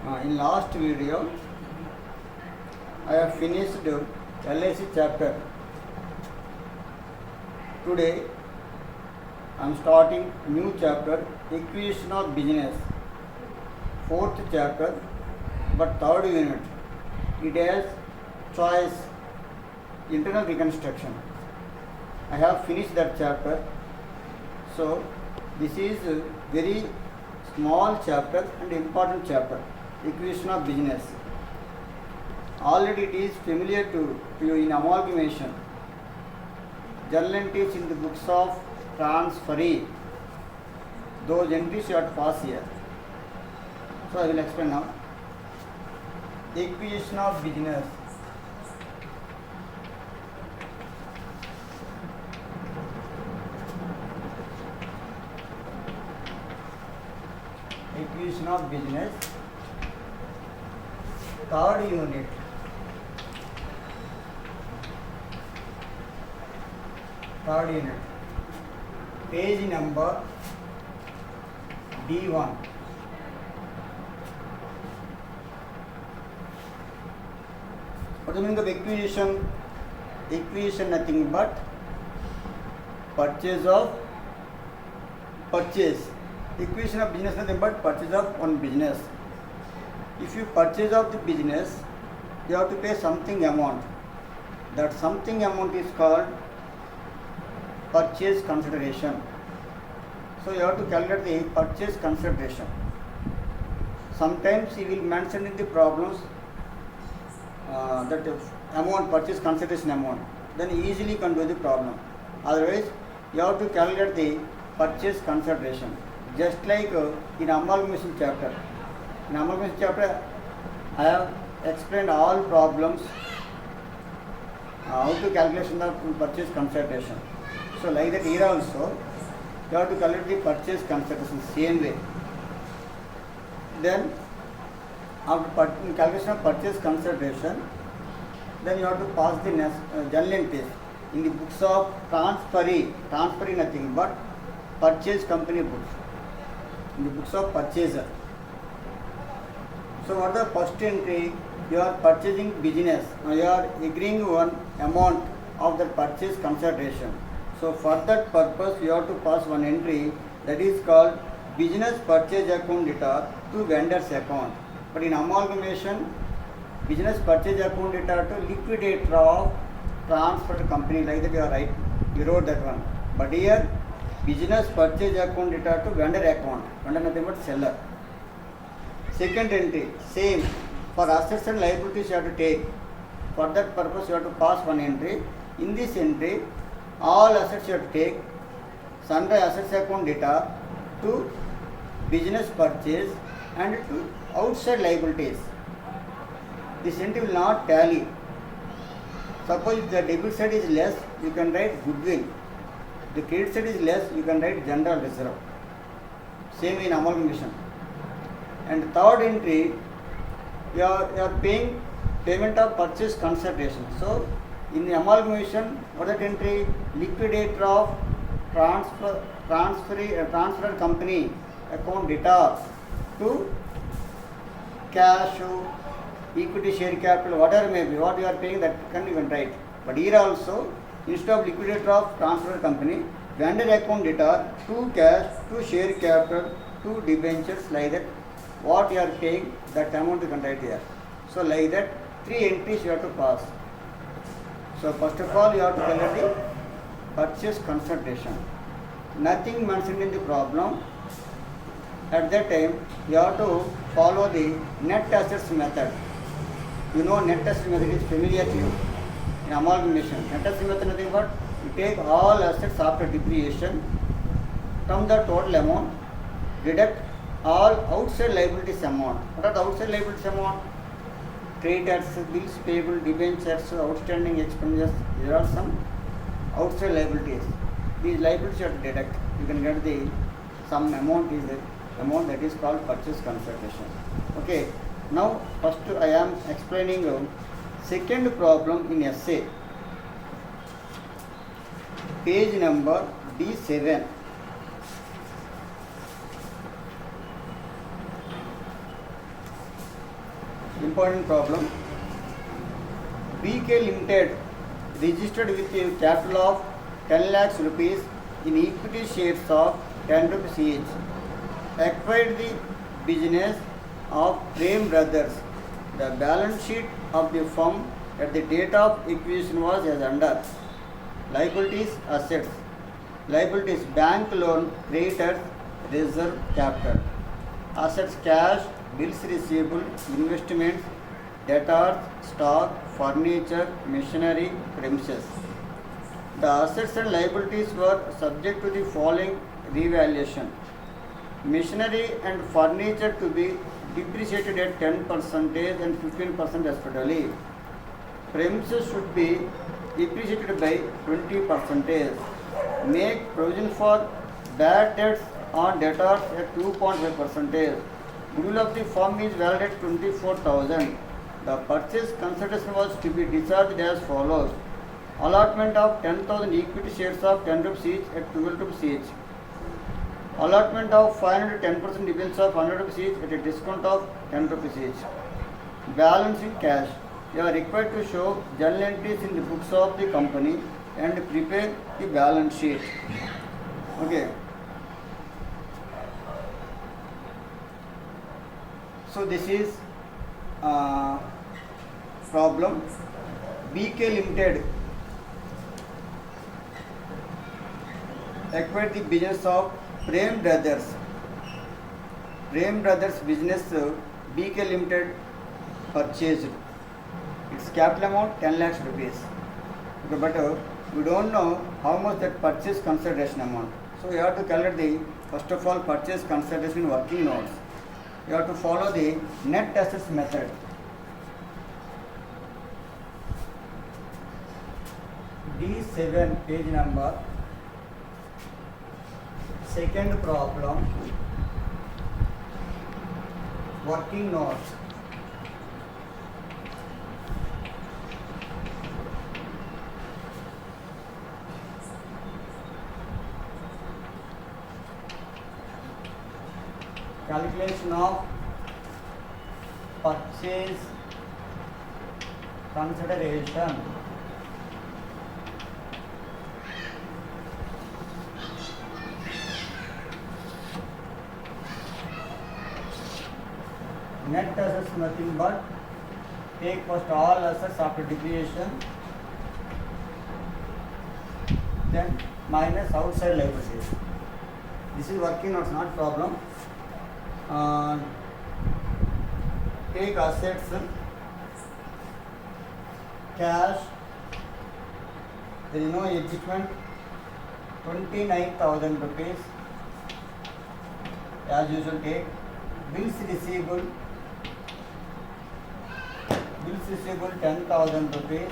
In last video, I have finished LIC chapter. Today, I am starting new chapter, Acquisition of Business. Fourth chapter, but third unit. It has choice, internal reconstruction. I have finished that chapter. So, this is a very small chapter and important chapter, Acquisition of Business. Already it is familiar to you in amalgamation. Journal entries in the books of transferee. Those entries you have to pass here. So I will explain now. Acquisition of business. Acquisition of business. Third unit. Third unit. Page number D1. What do you mean of acquisition? Acquisition nothing but purchase of purchase. Acquisition of business nothing but purchase of one business. If you purchase of the business, you have to pay something amount. That something amount is called purchase consideration. So you have to calculate the purchase consideration. Sometimes you will mention in the problems that amount, purchase consideration amount, then easily can do the problem. Otherwise, you have to calculate the purchase consideration. Just like in amalgamation chapter. In amalgamation chapter, I have explained all problems, how to calculation of purchase consideration. So like that here also, you have to calculate the purchase consideration same way. Then after calculation of purchase consideration, then you have to pass the journal entries in the books of transferee nothing but purchase company books, in the books of purchaser. So what the first entry? You are purchasing business, you are agreeing one amount of the purchase consideration. So for that purpose, you have to pass one entry that is called business purchase account data to vendor's account. But in amalgamation, business purchase account data to liquidator of transferred company, like that you are right, you wrote that one. But here, business purchase account data to vendor account, vendor nothing but seller. Second entry, same, for assets and liabilities you have to take. For that purpose, you have to pass one entry. In this entry, all assets you have to take, sundry assets account data to business purchase and to outside liabilities. This entry will not tally. Suppose if the debit side is less, you can write goodwill. If the credit side is less, you can write general reserve. Same in amalgamation. And third entry, you are paying payment of purchase consideration. So in the amalgamation, what is that entry? Liquidator of transferred company account data to cash, equity share capital, whatever may be, what you are paying, that can you can write. But here also, instead of liquidator of transferred company, vendor account data to cash, to share capital, to debentures, like that, what you are paying, that amount you can write here. So like that, three entries you have to pass. So first of all, you have to calculate the purchase consideration. Nothing mentioned in the problem. At that time, you have to follow the net assets method. You know net assets method is familiar to you in amalgamation. Net assets method is nothing but you take all assets after depreciation from the total amount, deduct all outside liabilities amount. What are the outside liabilities amount? Creditors, bills payable, debentures, outstanding expenditures. There are some outside liabilities. These liabilities you have to deduct. You can get the some amount is the amount that is called purchase consideration. Okay. Now first I am explaining second problem in essay. Page number D7. important problem. BK Limited registered with a capital of 10 lakhs rupees in equity shares of 10 rupees each. Acquired the business of Prem Brothers. The balance sheet of the firm at the date of acquisition was as under: liabilities, assets. Liabilities, bank loan, creditors, reserve capital. Assets, cash, bills receivable, investments, debtors, stock, furniture, machinery, premises. The assets and liabilities were subject to the following revaluation: machinery and furniture to be depreciated at 10% and 15% respectively. Premises should be depreciated by 20%. Make provision for bad debts on debtors at 2.5%. Goodwill of the firm is valued at 24,000. The purchase consideration was to be discharged as follows: allotment of 10,000 equity shares of 10 rupees each at 12 rupees each. Allotment of 510% dividends of 100 rupees each at a discount of 10 rupees each. Balance in cash. You are required to show journal entries in the books of the company and prepare the balance sheet. Okay. So this is problem. BK Limited acquired the business of Prem Brothers. Prem Brothers business BK Limited purchased. Its capital amount 10 lakhs rupees. Okay, but we don't know how much that purchase consideration amount. So you have to calculate the first of all purchase consideration in working notes. You have to follow the net assets method. D7 page number. Second problem. Working notes. Calculation of purchase consideration. Net assets nothing but take first all assets after depreciation, then minus outside liabilities. This is working notes, not problem. Take assets, cash, there is no adjustment, 29,000 rupees as usual. Take bills receivable 10,000 rupees.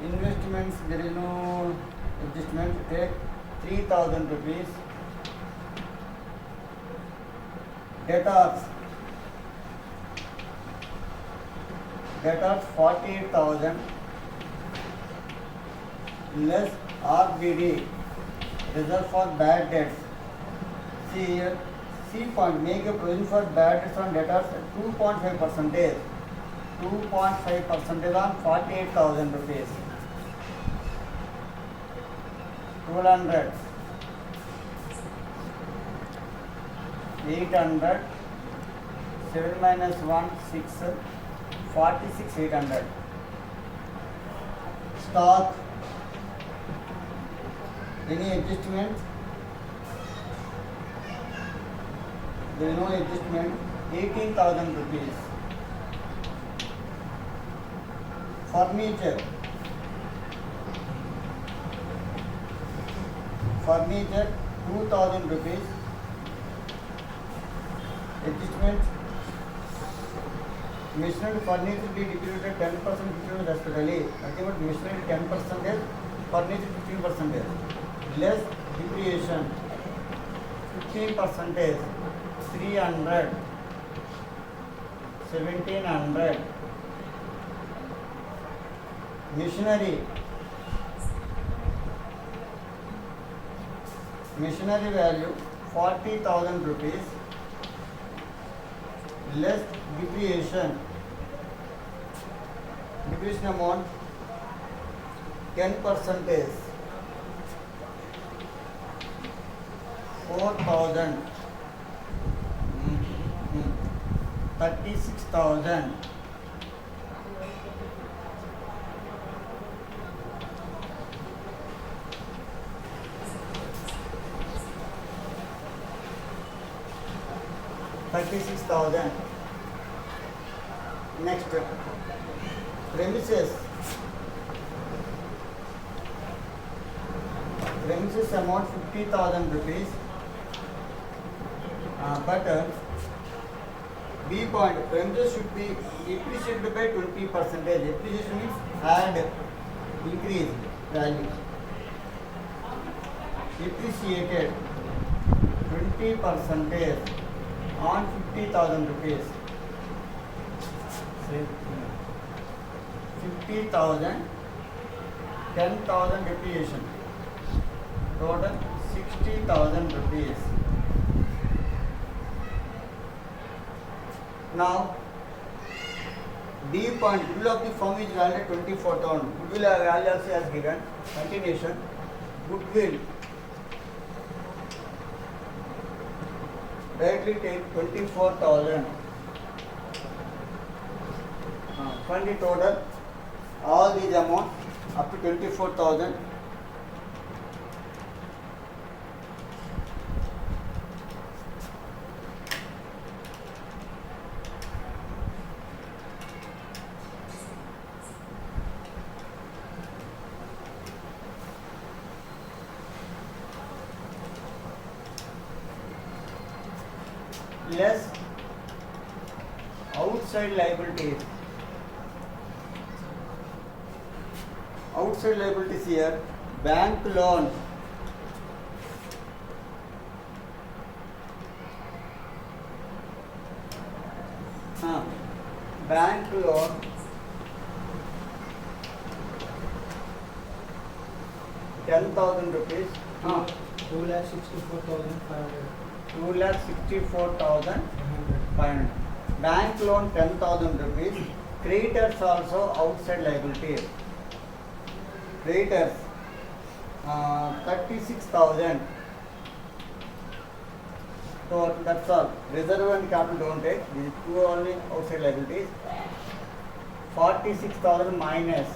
Investments, there is no adjustment, take 3,000 rupees. Debtors 48,000 less RBD, reserve for bad debts. See here, C point, make a provision for bad debts on debtors at 2.5%. 2.5% on 48,000 rupees. 200, 800, 7 minus 1, 6, 46, 800. Stock, any adjustment? There is no adjustment, 18,000 rupees. Furniture 2,000 rupees. Adjustment, machinery furniture be depreciated 10%, 15% respectively. Ultimate machinery 10%, furniture 15%. Less depreciation 15%, 300, 1,700. Machinery machinery value 40,000 rupees less depreciation amount 10%, 4,000, 36,000, 36,000. Next, premises amount 50,000 rupees. But B point, premises should be depreciated by 20%. Depreciation means add, increase value. Depreciated 20% on 50,000 rupees. 50,000, 10,000 depreciation. Total 60,000 rupees. Now, D point, goodwill of the firm is valued at 24,000. Goodwill value also has given. Continuation. Goodwill. Directly take 24,000. Find the total. All these amounts up to 24,000. Less outside liabilities. Outside liabilities here, bank loan. Bank loan 10,000 rupees. 2,64,500. 2,64,500. Bank loan 10,000 rupees. Creditors also outside liability. Creditors 36,000. So that's all. Reserve and capital don't take. These two only outside liabilities. 46,000 minus.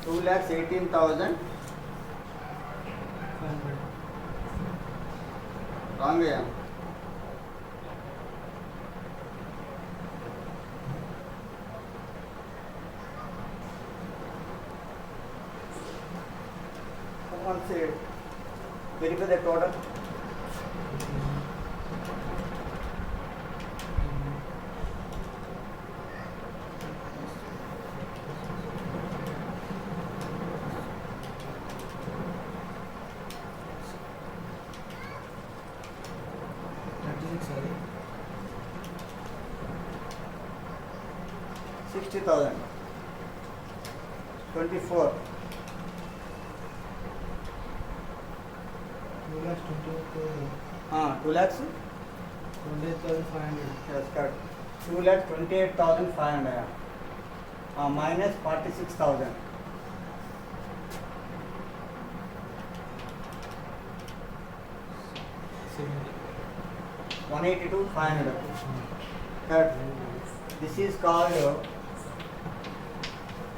Two lakhs 18,000. Wrong way. Someone say verify the total. Sorry. 60,000. 24. 2 lakhs. 28,500. Yes, correct. 2 lakhs 28,500. Minus 46,000. 182,500. Third, this is called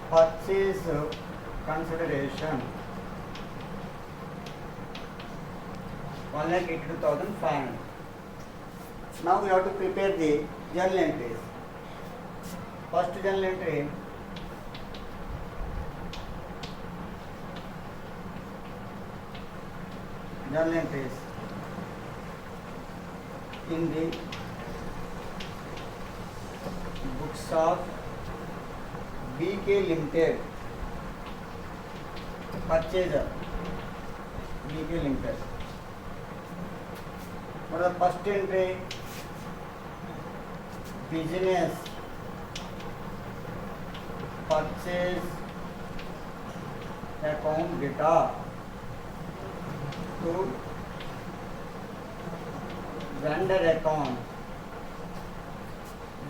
purchase consideration. 182,500. Now we have to prepare the journal entries. First journal entry. Journal entries in the books of BK Limited. Purchaser BK Limited. What is the first entry? Business purchase account data to vendor account.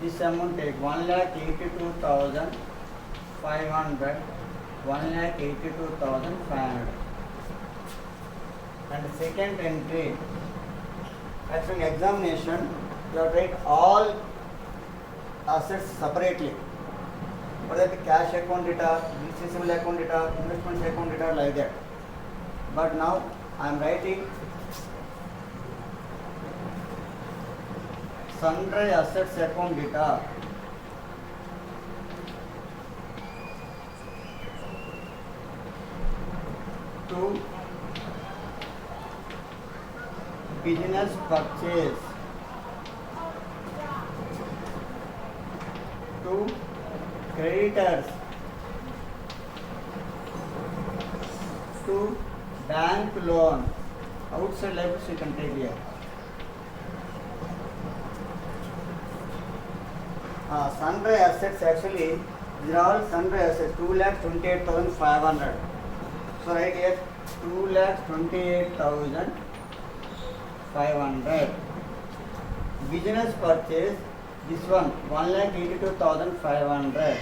This amount take 1,82,500, 1,82,500. And second entry, as an examination, you have to write all assets separately. What is the cash account data, receivable account data, investment account data, like that. But now I am writing sundry assets account data to business purchase to creditors to bank loan. Outside liabilities you can take here. Sundry assets, actually these are all sundry assets. 2,28,500. So right here 2,28,500. Business purchase, this one 1,82,500.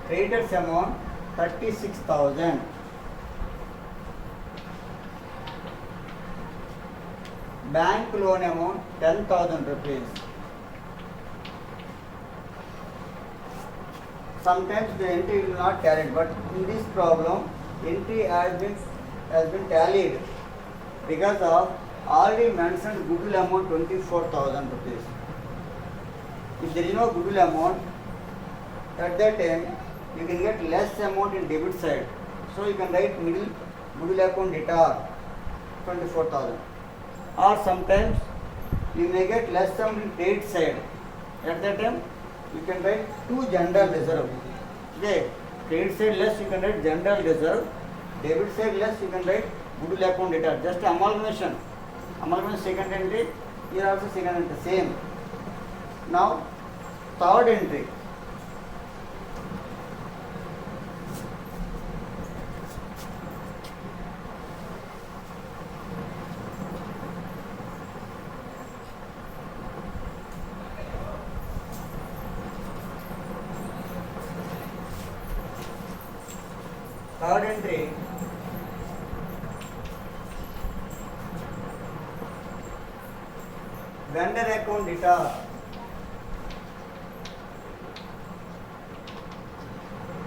Creditors amount 36,000. Bank loan amount 10,000 rupees. Sometimes the entry will not carried, but in this problem entry has been tallied because of already mentioned goodwill amount 24,000 rupees. If there is no goodwill amount, at that time you can get less amount in debit side. So you can write middle goodwill account data 24,000. Or sometimes you may get less amount in credit side. At that time you can write two general reserve. Okay, credit side less you can write general reserve, debit side less you can write goodwill account data. Just amalgamation. Amalgamation second entry, here also second entry same. Now third entry. Third entry, vendor account data.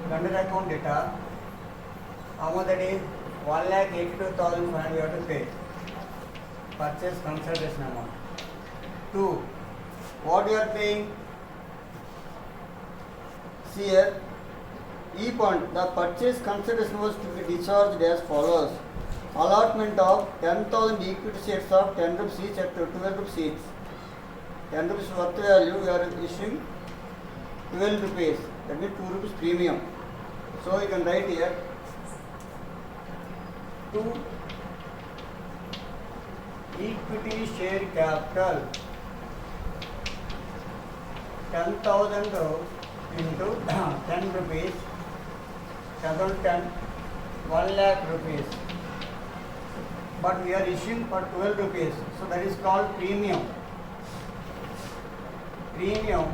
Vendor account data, how much that is? 1,82,500 you have to pay. Purchase consideration amount. 2. What you are paying? See here. E point, the purchase consideration was to be discharged as follows. Allotment of 10,000 equity shares of 10 rupees each at 12 rupees each. 10 rupees worth value, we are issuing 12 rupees. That means 2 rupees premium. So you can write here 2 equity share capital 10,000 into 10 rupees. 10, 1 lakh rupees, but we are issuing for 12 rupees, so that is called premium. Premium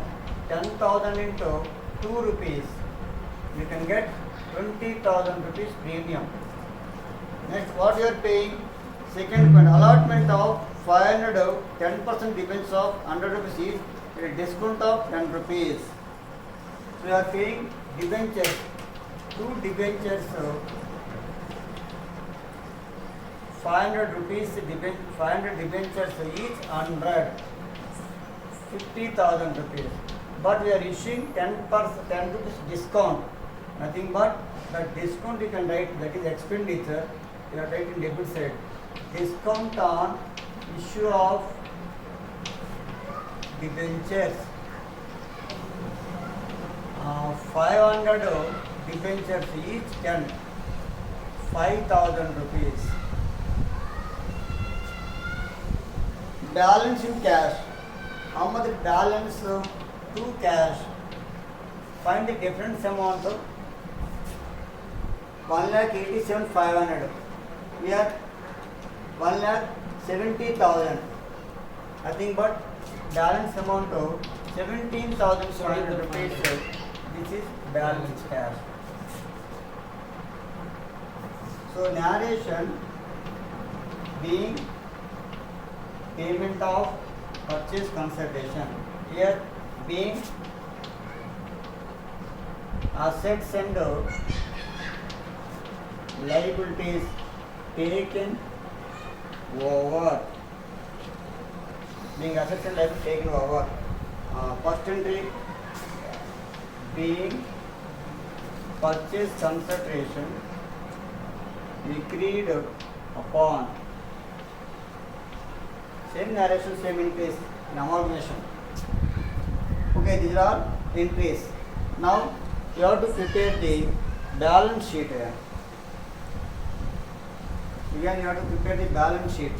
10,000 into 2 rupees, you can get 20,000 rupees premium. Next, what you are paying? Second point, allotment of 500, 10% depends of 100 rupees each, at a discount of 10 rupees. So you are paying debentures. 2 debentures, 500 rupees, 500 debentures each 100, 50,000 rupees. But we are issuing 10 rupees discount. Nothing but the discount you can write, that is expenditure. You are writing debit side. Discount on issue of debentures. 500 debentures each 10, 5,000 rupees. Balance in cash. How much balance to cash? Find the difference amount of 1,87,500. We are 1,70,000. Nothing but balance amount of 17,500 rupees. This is balance cash. So narration being payment of purchase consideration. Here being assets and liabilities taken over. Being assets and liabilities taken over. First entry being purchase consideration agreed upon. Same narration, same entries in amalgamation. Okay, these are all entries. Now you have to prepare the balance sheet here. Again, you have to prepare the balance sheet.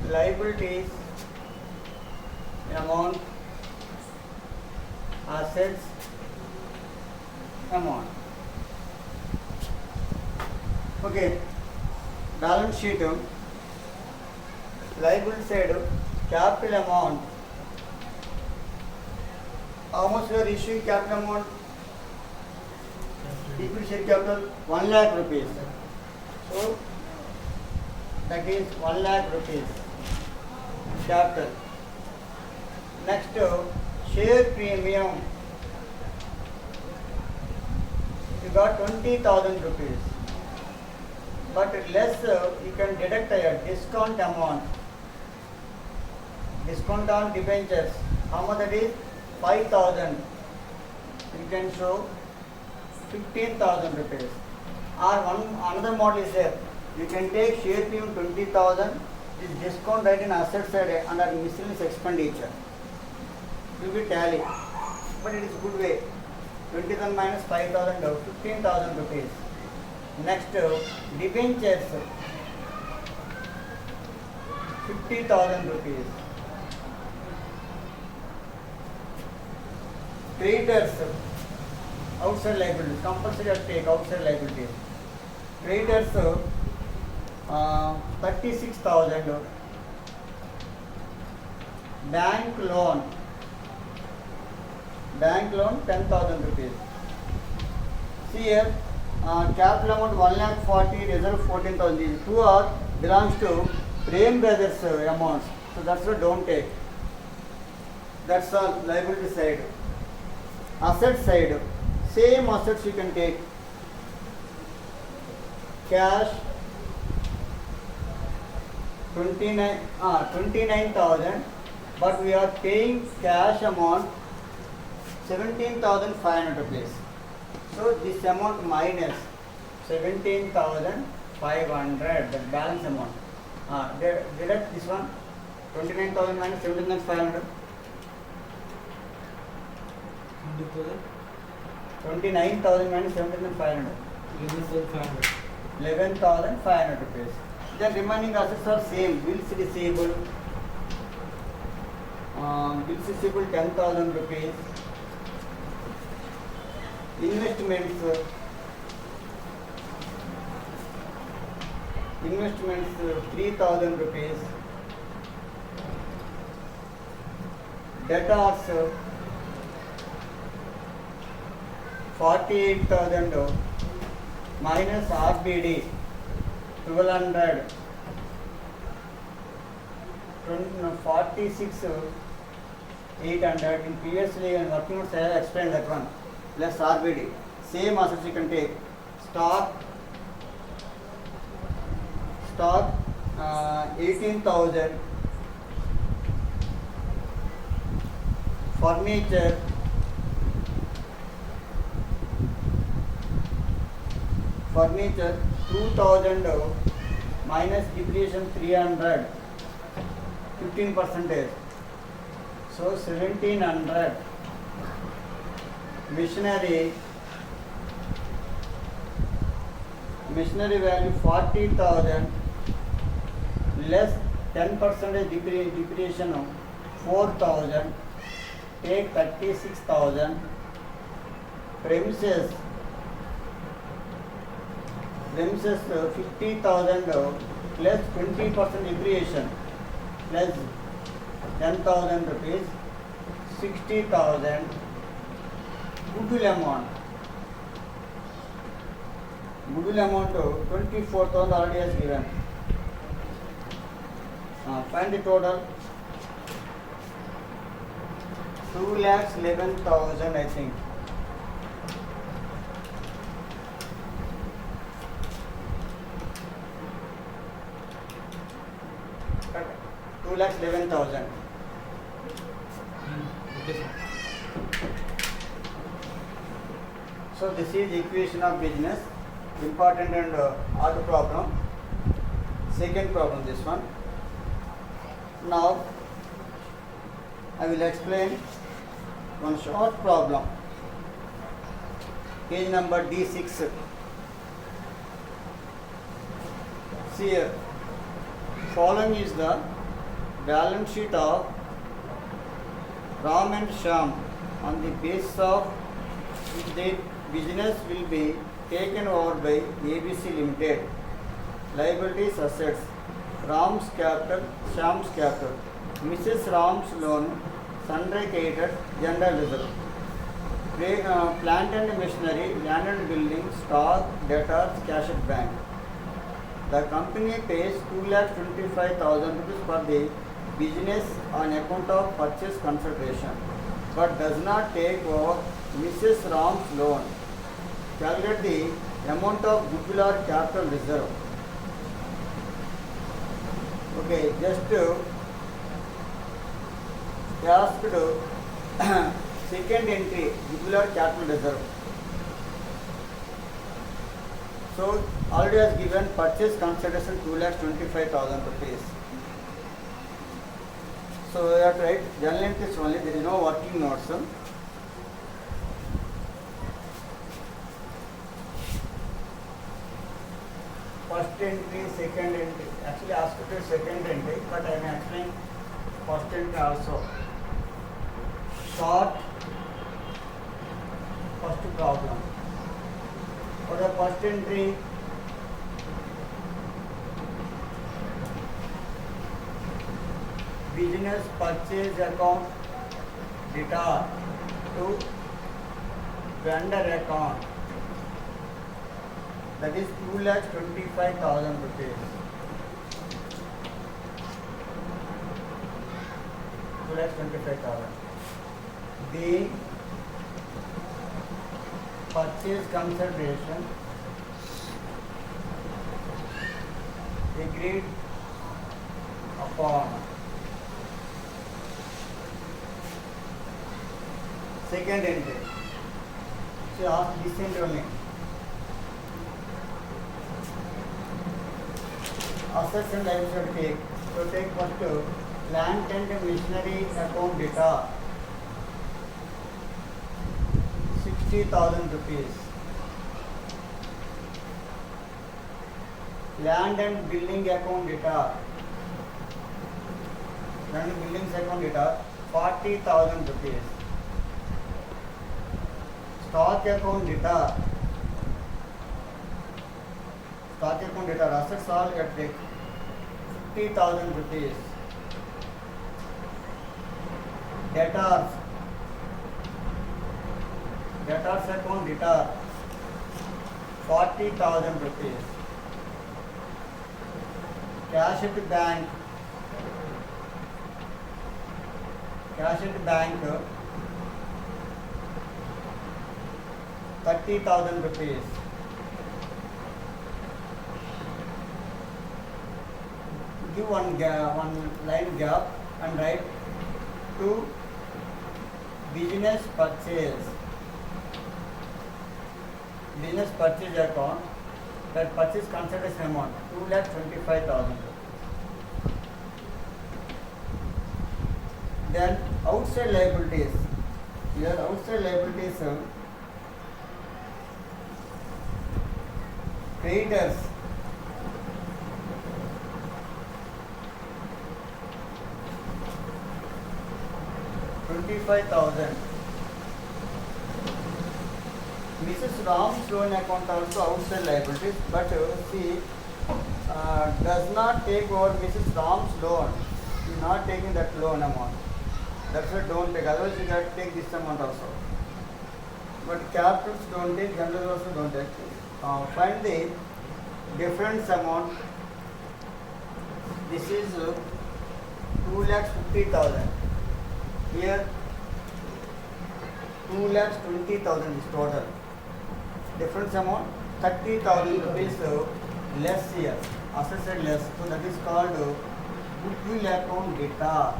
Liabilities in amount, assets amount. Okay, balance sheet, liability side, capital amount. How much we are issuing capital amount? Equity share capital 1 lakh rupees. So that is 1 lakh rupees. Capital. Next, share premium. You got 20,000 rupees, but less you can deduct a discount amount. Discount on debentures. How much that is? 5,000. You can show 15,000 rupees. Or another model is there. You can take share premium 20,000. This discount right in asset side under miscellaneous expenditure. It will be tally, but it is good way. 20,000 minus 5,000, 15,000 rupees. Next, debentures, 50,000 rupees. Creditors, outside liabilities, compulsory to take outside liabilities. Creditors, 36,000. Bank loan 10,000 rupees. See here, capital amount 1,40,000, reserve 14,000. These two are belongs to Prem Brothers amounts. So that's why don't take. That's all liability side. Asset side, same assets you can take. Cash 29,000, but we are paying cash amount 17,500 rupees. So this amount minus 17,500, the balance amount. Deduct this one, 29,000 minus 17,500. 29,000 minus 17,500. 11,500 rupees. The remaining assets are same. Bills receivable. Bills receivable 10,000 rupees. Investments 3,000 rupees. Debtors 48,000 minus RBD 1,200. 46 800. In previously in working notes I have explained that one. Plus RBD. Same assets you can take. Stock 18,000. Furniture 2,000 minus depreciation 300, 15%. So 1,700. Machinery value 40,000 less 10% depreciation 4,000, take 36,000. Premises 50,000 plus 20% depreciation plus 10,000 rupees, 60,000. Goodwill amount 24,000 already has given. Find the total. 2,11,000 I think. Okay. 2,11,000. Okay, sir. So this is equation of business, important and odd problem. Second problem, this one. Now I will explain one short problem. Page number D6. See here. Following is the balance sheet of Ram and Shyam on the basis of which their business will be taken over by ABC Limited. Liabilities, assets, Ram's capital, Shyam's capital, Mrs. Ram's loan, sundry credited, general reserve, plant and machinery, land and building, stock, debtors, cash at bank. The company pays 2,25,000 rupees for the business on account of purchase consideration, but does not take over Mrs. Ram's loan. Calculate the amount of goodwill or capital reserve. Okay, just asked second entry, goodwill or capital reserve. So already has given purchase consideration 2,25,000 rupees. So we have to write journal entries only, there is no working notes. First entry, second entry. Actually asked to second entry, but I am explaining first entry also. Short first problem. For the first entry, business purchase account debtor to vendor account, that is 2,25,000 rupees. 2,25,000. The purchase consideration agreed upon. Second entry. So ask this entry only. Assets and liabilities take. So take first plant and machinery account debtor 60,000 rupees. Land and building account debtor. Land and buildings account debtor 40,000 rupees. Stock account debtor. Stock account debtor, assets all at take 50,000 rupees. Debtors account debtor 40,000 rupees. Cash at the bank cash at bank 30,000 rupees. Give one line gap and write to business purchase. Business purchase account, that purchase consideration amount 2,25,000. Then outside liabilities. Here outside liabilities, creditors. $25,000. Mrs. Ram's loan account also outside liabilities, but she does not take over Mrs. Ram's loan. She is not taking that loan amount. That's why don't take. Otherwise, you got to take this amount also. But capitals don't take. General also don't take. Find the difference amount. This is 2,50,000. Here 2,20,000 is total. Difference amount 30,000 rupees less here. Assessed less. So that is called goodwill account data.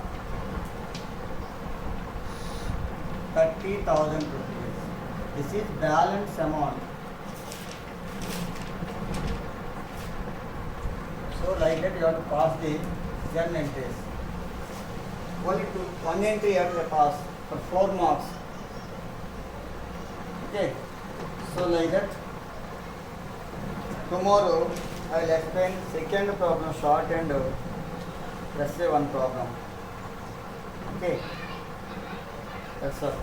30,000 rupees. This is balance amount. So like that you have to pass the journal entries. Only one entry you have to pass for 4 marks. Okay. So like that. Tomorrow I will explain second problem short and let's say one problem. Okay. That's all.